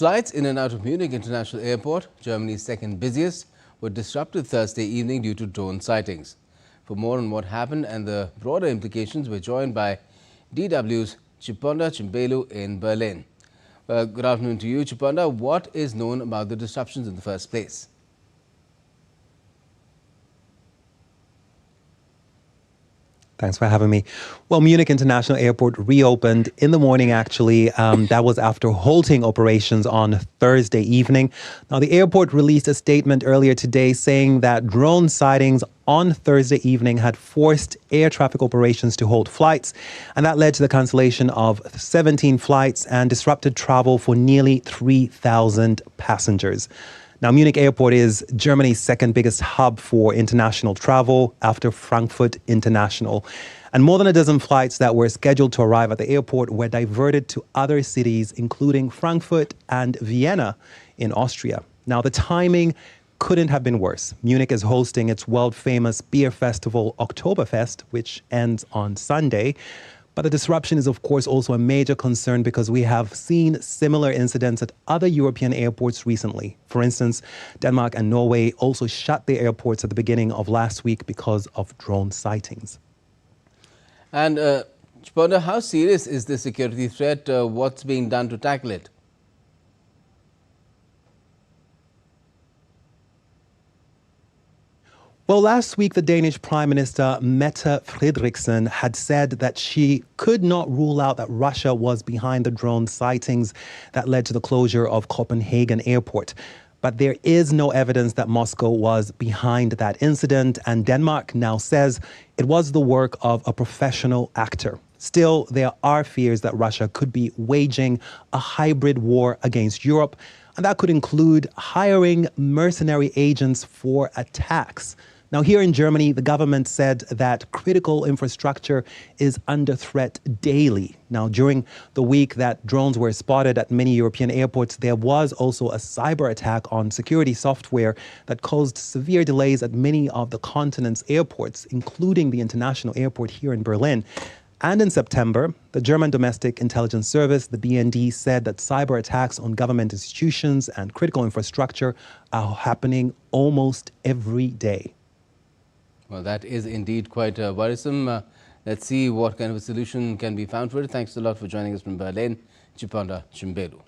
Flights in and out of Munich International Airport, Germany's second busiest, were disrupted Thursday evening due to drone sightings. For more on what happened and the broader implications, we're joined by DW's Chiponda Chimbelu in Berlin. Good afternoon to you, Chiponda. What is known about the disruptions in the first place? Thanks for having me. Well, Munich International Airport reopened in the morning, actually. That was after halting operations on Thursday evening. Now, the airport released a statement earlier today saying that drone sightings on Thursday evening had forced air traffic operations to halt flights. And that led to the cancellation of 17 flights and disrupted travel for nearly 3,000 passengers. Now, Munich Airport is Germany's second biggest hub for international travel after Frankfurt International. And more than a dozen flights that were scheduled to arrive at the airport were diverted to other cities, including Frankfurt and Vienna in Austria. Now, the timing couldn't have been worse. Munich is hosting its world-famous beer festival, Oktoberfest, which ends on Sunday. But the disruption is, of course, also a major concern because we have seen similar incidents at other European airports recently. For instance, Denmark and Norway also shut their airports at the beginning of last week because of drone sightings. And Chiponda, how serious is the security threat? What's being done to tackle it? Well, last week, the Danish Prime Minister Mette Frederiksen had said that she could not rule out that Russia was behind the drone sightings that led to the closure of Copenhagen Airport. But there is no evidence that Moscow was behind that incident, and Denmark now says it was the work of a professional actor. Still, there are fears that Russia could be waging a hybrid war against Europe, and that could include hiring mercenary agents for attacks. Now, here in Germany, the government said that critical infrastructure is under threat daily. Now, during the week that drones were spotted at many European airports, there was also a cyber attack on security software that caused severe delays at many of the continent's airports, including the international airport here in Berlin. And in September, the German Domestic Intelligence Service, the BND, said that cyber attacks on government institutions and critical infrastructure are happening almost every day. Well, that is indeed quite worrisome. Let's see what kind of a solution can be found for it. Thanks a lot for joining us from Berlin, Chiponda Chimbelu.